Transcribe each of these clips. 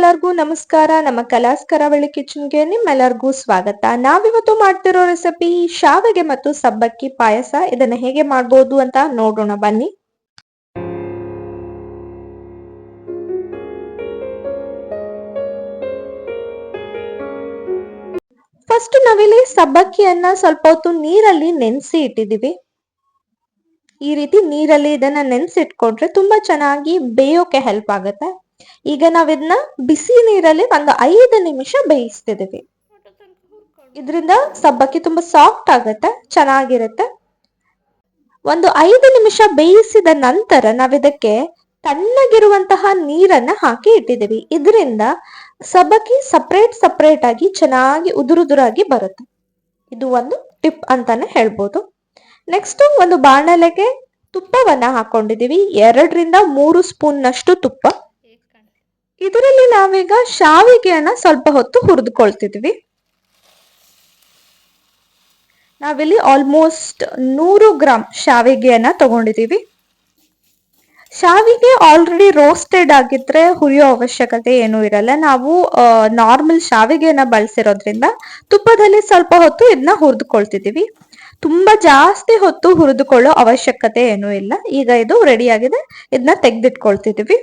ನಿಮ್ಮೆಲ್ಲರಿಗೂ ನಮಸ್ಕಾರ. ನಮ್ಮ ಕಲಾಸ್ ಕರಾವಳಿ ಕಿಚನ್ಗೆ ನಿಮ್ಮೆಲ್ಲರಿಗೂ ಸ್ವಾಗತ. ನಾವಿವತ್ತು ಮಾಡ್ತಿರೋ ರೆಸಿಪಿ ಶಾವಿಗೆ ಮತ್ತು ಸಬ್ಬಕ್ಕಿ ಪಾಯಸ. ಇದನ್ನ ಹೇಗೆ ಮಾಡ್ಬೋದು ಅಂತ ನೋಡೋಣ ಬನ್ನಿ. ಫಸ್ಟ್ ನಾವಿಲ್ಲಿ ಸಬ್ಬಕ್ಕಿಯನ್ನ ಸ್ವಲ್ಪ ಹೊತ್ತು ನೀರಲ್ಲಿ ನೆನೆಸಿ ಇಟ್ಟಿದೀವಿ. ಈ ರೀತಿ ನೀರಲ್ಲಿ ಇದನ್ನ ನೆನೆಸಿಟ್ಕೊಂಡ್ರೆ ತುಂಬಾ ಚೆನ್ನಾಗಿ ಬೇಯೋಕೆ ಹೆಲ್ಪ್ ಆಗುತ್ತೆ. ಈಗ ನಾವಿದನ್ನ ಬಿಸಿ ನೀರಲ್ಲಿ ಒಂದು 5 ನಿಮಿಷ ಬೇಯಿಸ್ತಿದೀವಿ. ಇದರಿಂದ ಸಬ್ಬಕ್ಕಿ ತುಂಬಾ ಸಾಫ್ಟ್ ಆಗುತ್ತೆ, ಚೆನ್ನಾಗಿರುತ್ತೆ. ಒಂದು 5 ನಿಮಿಷ ಬೇಯಿಸಿದ ನಂತರ ನಾವಿದಕ್ಕೆ ತಣ್ಣಗಿರುವಂತಹ ನೀರನ್ನ ಹಾಕಿ ಇಟ್ಟಿದೀವಿ. ಇದರಿಂದ ಸಬ್ಬಕ್ಕಿ ಸಪರೇಟ್ ಆಗಿ ಚೆನ್ನಾಗಿ ಉದುರುದುರಾಗಿ ಬರುತ್ತೆ. ಇದು ಒಂದು ಟಿಪ್ ಅಂತಾನೆ ಹೇಳ್ಬೋದು. ನೆಕ್ಸ್ಟ್ ಒಂದು ಬಾಣಲೆಗೆ ತುಪ್ಪವನ್ನ ಹಾಕೊಂಡಿದೀವಿ. 2ರಿಂದ 3 ಸ್ಪೂನ್ ನಷ್ಟು ತುಪ್ಪ. ಇದರಲ್ಲಿ ನಾವೀಗ ಶಾವಿಗೆಯನ್ನ ಸ್ವಲ್ಪ ಹೊತ್ತು ಹುರಿದುಕೊಳ್ತಿದ್ವಿ. ನಾವಿಲ್ಲಿ ಆಲ್ಮೋಸ್ಟ್ 100 ಗ್ರಾಂ ಶಾವಿಗೆಯನ್ನ ತಗೊಂಡಿದೀವಿ. ಶಾವಿಗೆ ಆಲ್ರೆಡಿ ರೋಸ್ಟೆಡ್ ಆಗಿದ್ರೆ ಹುರಿಯೋ ಅವಶ್ಯಕತೆ ಏನೂ ಇರಲ್ಲ. ನಾವು ನಾರ್ಮಲ್ ಶಾವಿಗೆಯನ್ನ ಬಳಸಿರೋದ್ರಿಂದ ತುಪ್ಪದಲ್ಲಿ ಸ್ವಲ್ಪ ಹೊತ್ತು ಇದನ್ನ ಹುರಿದುಕೊಳ್ತಿದೀವಿ. ತುಂಬಾ ಜಾಸ್ತಿ ಹೊತ್ತು ಹುರಿದುಕೊಳ್ಳೋ ಅವಶ್ಯಕತೆ ಏನೂ ಇಲ್ಲ. ಈಗ ಇದು ರೆಡಿ ಆಗಿದೆ, ಇದನ್ನ ತೆಗೆದಿಟ್ಕೊಳ್ತಿದೀವಿ.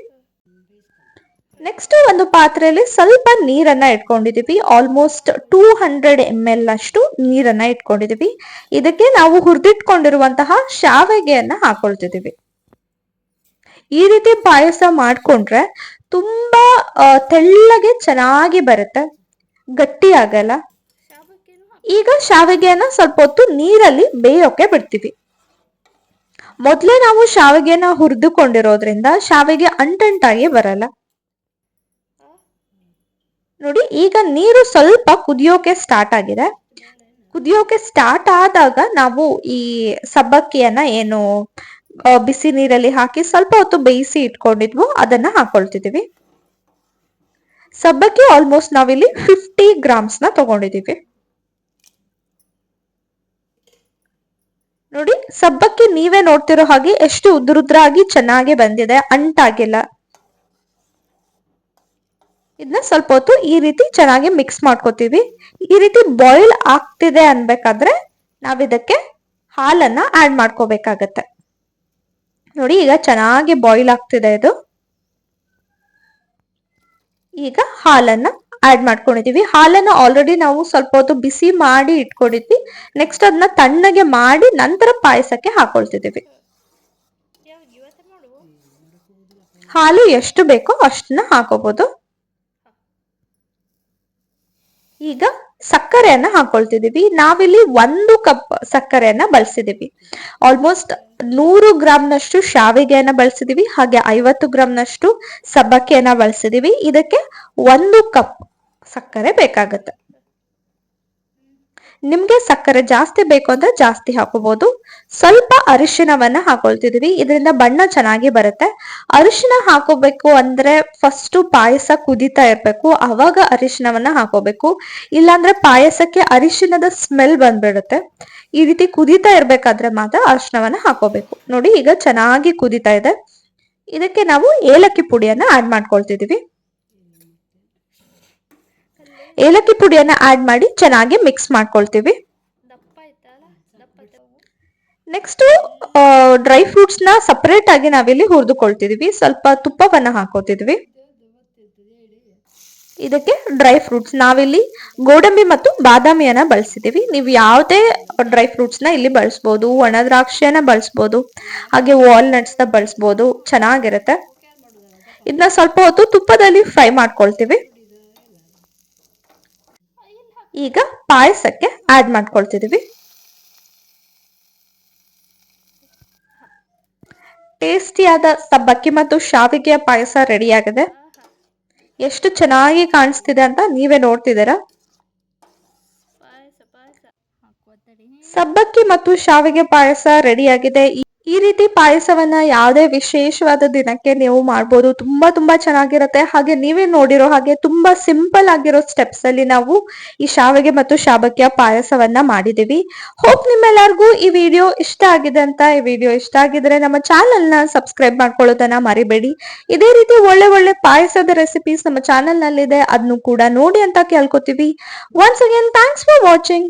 ನೆಕ್ಸ್ಟ್ ಒಂದು ಪಾತ್ರೆಯಲ್ಲಿ ಸ್ವಲ್ಪ ನೀರನ್ನ ಇಟ್ಕೊಂಡಿದೀವಿ. ಆಲ್ಮೋಸ್ಟ್ 200 ml ಅಷ್ಟು ನೀರನ್ನ ಇಟ್ಕೊಂಡಿದೀವಿ. ಇದಕ್ಕೆ ನಾವು ಹುರಿದಿಟ್ಕೊಂಡಿರುವಂತಹ ಶಾವಿಗೆಯನ್ನ ಹಾಕೊಳ್ತಿದೀವಿ. ಈ ರೀತಿ ಪಾಯಸ ಮಾಡ್ಕೊಂಡ್ರೆ ತುಂಬಾ ತೆಳ್ಳಗೆ ಚೆನ್ನಾಗಿ ಬರುತ್ತೆ, ಗಟ್ಟಿ ಆಗಲ್ಲ. ಈಗ ಶಾವಿಗೆಯನ್ನ ಸ್ವಲ್ಪ ಹೊತ್ತು ನೀರಲ್ಲಿ ಬೇಯೋಕೆ ಬಿಡ್ತೀವಿ. ಮೊದ್ಲೇ ನಾವು ಶಾವಿಗೆನ ಹುರಿದುಕೊಂಡಿರೋದ್ರಿಂದ ಶಾವಿಗೆ ಅಂಟಂಟಾಗಿ ಬರಲ್ಲ. ನೋಡಿ, ಈಗ ನೀರು ಸ್ವಲ್ಪ ಕುದಿಯೋಕೆ ಸ್ಟಾರ್ಟ್ ಆಗಿದೆ. ಕುದಿಯೋಕೆ ಸ್ಟಾರ್ಟ್ ಆದಾಗ ನಾವು ಈ ಸಬ್ಬಕ್ಕಿಯನ್ನ ಏನು ಬಿಸಿ ನೀರಲ್ಲಿ ಹಾಕಿ ಸ್ವಲ್ಪ ಹೊತ್ತು ಬೇಯಿಸಿ ಇಟ್ಕೊಂಡಿದ್ವು ಅದನ್ನ ಹಾಕೊಳ್ತಿದೀವಿ. ಸಬ್ಬಕ್ಕಿ ಆಲ್ಮೋಸ್ಟ್ ನಾವಿಲ್ಲಿ 50 ಗ್ರಾಮ್ಸ್ನ ತಗೊಂಡಿದೀವಿ. ನೋಡಿ, ಸಬ್ಬಕ್ಕಿ ನೀವೇ ನೋಡ್ತಿರೋ ಹಾಗೆ ಎಷ್ಟು ಉದುರುದ್ರಾಗಿ ಚೆನ್ನಾಗಿ ಬಂದಿದೆ, ಅಂಟಾಗಿಲ್ಲ. ಇದನ್ನ ಸ್ವಲ್ಪ ಹೊತ್ತು ಈ ರೀತಿ ಚೆನ್ನಾಗಿ ಮಿಕ್ಸ್ ಮಾಡ್ಕೋತೀವಿ. ಈ ರೀತಿ ಬಾಯ್ಲ್ ಆಗ್ತಿದೆ ಅನ್ಬೇಕಾದ್ರೆ ನಾವಿದಕ್ಕೆ ಹಾಲನ್ನ ಆಡ್ ಮಾಡ್ಕೋಬೇಕಾಗತ್ತೆ. ನೋಡಿ, ಈಗ ಚೆನ್ನಾಗಿ ಬಾಯ್ಲ್ ಆಗ್ತಿದೆ ಇದು. ಈಗ ಹಾಲನ್ನ ಆಡ್ ಮಾಡ್ಕೊಂಡಿದೀವಿ. ಹಾಲನ್ನ ಆಲ್ರೆಡಿ ನಾವು ಸ್ವಲ್ಪ ಹೊತ್ತು ಬಿಸಿ ಮಾಡಿ ಇಟ್ಕೊಂಡಿದ್ವಿ. ನೆಕ್ಸ್ಟ್ ಅದನ್ನ ತಣ್ಣಗೆ ಮಾಡಿ ನಂತರ ಪಾಯಸಕ್ಕೆ ಹಾಕೊಳ್ತಿದೀವಿ. ಹಾಲು ಎಷ್ಟು ಬೇಕೋ ಅಷ್ಟನ್ನ ಹಾಕೋಬಹುದು. ಈಗ ಸಕ್ಕರೆಯನ್ನ ಹಾಕೊಳ್ತಿದೀವಿ. ನಾವಿಲ್ಲಿ 1 ಕಪ್ ಸಕ್ಕರೆಯನ್ನ ಬಳಸಿದೀವಿ. ಆಲ್ಮೋಸ್ಟ್ 100 ಗ್ರಾಂನಷ್ಟು ಶಾವಿಗೆಯನ್ನ ಬಳಸಿದೀವಿ, ಹಾಗೆ 50 ಗ್ರಾಂನಷ್ಟು ಸಬ್ಬಕ್ಕಿಯನ್ನ ಬಳಸಿದೀವಿ. ಇದಕ್ಕೆ 1 ಕಪ್ ಸಕ್ಕರೆ ಬೇಕಾಗತ್ತೆ. ನಿಮ್ಗೆ ಸಕ್ಕರೆ ಜಾಸ್ತಿ ಬೇಕು ಅಂದ್ರೆ ಜಾಸ್ತಿ ಹಾಕೋಬಹುದು. ಸ್ವಲ್ಪ ಅರಿಶಿನವನ್ನ ಹಾಕೊಳ್ತಿದೀವಿ, ಇದರಿಂದ ಬಣ್ಣ ಚೆನ್ನಾಗಿ ಬರುತ್ತೆ. ಅರಿಶಿನ ಹಾಕೋಬೇಕು ಅಂದ್ರೆ ಫಸ್ಟ್ ಪಾಯಸ ಕುದಿತಾ ಇರ್ಬೇಕು, ಅವಾಗ ಅರಿಶಿನವನ್ನ ಹಾಕೋಬೇಕು. ಇಲ್ಲಾಂದ್ರೆ ಪಾಯಸಕ್ಕೆ ಅರಿಶಿನದ ಸ್ಮೆಲ್ ಬಂದ್ಬಿಡುತ್ತೆ. ಈ ರೀತಿ ಕುದಿತಾ ಇರ್ಬೇಕಾದ್ರೆ ಮಾತ್ರ ಅರಿಶಿನವನ್ನ ಹಾಕೋಬೇಕು. ನೋಡಿ, ಈಗ ಚೆನ್ನಾಗಿ ಕುದಿತಾ ಇದೆ. ಇದಕ್ಕೆ ನಾವು ಏಲಕ್ಕಿ ಪುಡಿಯನ್ನ ಆಡ್ ಮಾಡ್ಕೊಳ್ತಿದೀವಿ. ಏಲಕ್ಕಿ ಪುಡಿಯನ್ನ ಆಡ್ ಮಾಡಿ ಚೆನ್ನಾಗಿ ಮಿಕ್ಸ್ ಮಾಡ್ಕೊಳ್ತೀವಿ. ನೆಕ್ಸ್ಟ್ ಡ್ರೈ ಫ್ರೂಟ್ಸ್ ನ ಸಪರೇಟ್ ಆಗಿ ನಾವಿಲ್ಲಿ ಹುರಿದುಕೊಳ್ತಿದೀವಿ. ಸ್ವಲ್ಪ ತುಪ್ಪವನ್ನ ಹಾಕೋತಿದ್ವಿ. ಇದಕ್ಕೆ ಡ್ರೈ ಫ್ರೂಟ್ಸ್ ನಾವಿಲ್ಲಿ ಗೋಡಂಬಿ ಮತ್ತು ಬಾದಾಮಿಯನ್ನ ಬಳಸಿದೀವಿ. ನೀವು ಯಾವುದೇ ಡ್ರೈ ಫ್ರೂಟ್ಸ್ ನ ಇಲ್ಲಿ ಬಳಸಬಹುದು. ಒಣ ದ್ರಾಕ್ಷಿಯನ್ನ ಬಳಸಬಹುದು, ಹಾಗೆ ವಾಲ್ನಟ್ಸ್ ನ ಬಳಸಬಹುದು, ಚೆನ್ನಾಗಿರುತ್ತೆ. ಇದನ್ನ ಸ್ವಲ್ಪ ಹೊತ್ತು ತುಪ್ಪದಲ್ಲಿ ಫ್ರೈ ಮಾಡ್ಕೊಳ್ತೀವಿ. ಈಗ ಪಾಯಸಕ್ಕೆ ಆಡ್ ಮಾಡ್ಕೊಳ್ತಿದೀವಿ. ಟೇಸ್ಟಿಯಾದ ಸಬ್ಬಕ್ಕಿ ಮತ್ತು ಶಾವಿಗೆಯ ಪಾಯಸ ರೆಡಿ ಆಗಿದೆ. ಎಷ್ಟು ಚೆನ್ನಾಗಿ ಕಾಣಿಸ್ತಿದೆ ಅಂತ ನೀವೇ ನೋಡ್ತಿದ್ದೀರಾ. ಸಬ್ಬಕ್ಕಿ ಮತ್ತು ಶಾವಿಗೆ ಪಾಯಸ ರೆಡಿ ಆಗಿದೆ. ಈ ರೀತಿ ಪಾಯಸವನ್ನ ಯಾವುದೇ ವಿಶೇಷವಾದ ದಿನಕ್ಕೆ ನೀವು ಮಾಡ್ಬೋದು. ತುಂಬಾ ಚೆನ್ನಾಗಿರುತ್ತೆ. ಹಾಗೆ ನೀವೇ ನೋಡಿರೋ ಹಾಗೆ ತುಂಬಾ ಸಿಂಪಲ್ ಆಗಿರೋ ಸ್ಟೆಪ್ಸ್ ಅಲ್ಲಿ ನಾವು ಈ ಶಾವಿಗೆ ಮತ್ತು ಶಾಬಕ್ಕಿಯ ಪಾಯಸವನ್ನ ಮಾಡಿದೀವಿ. ಹೋಪ್ ನಿಮ್ಮೆಲ್ಲರಿಗೂ ಈ ವಿಡಿಯೋ ಇಷ್ಟ ಆಗಿದೆ ಅಂತ. ಈ ವಿಡಿಯೋ ಇಷ್ಟ ಆಗಿದ್ರೆ ನಮ್ಮ ಚಾನೆಲ್ ನ ಸಬ್ಸ್ಕ್ರೈಬ್ ಮಾಡ್ಕೊಳ್ಳೋದನ್ನ ಮರಿಬೇಡಿ. ಇದೇ ರೀತಿ ಒಳ್ಳೆ ಒಳ್ಳೆ ಪಾಯಸದ ರೆಸಿಪೀಸ್ ನಮ್ಮ ಚಾನೆಲ್ ನಲ್ಲಿದೆ, ಅದನ್ನು ಕೂಡ ನೋಡಿ ಅಂತ ಕೇಳ್ಕೊತೀವಿ. Once again thanks for watching.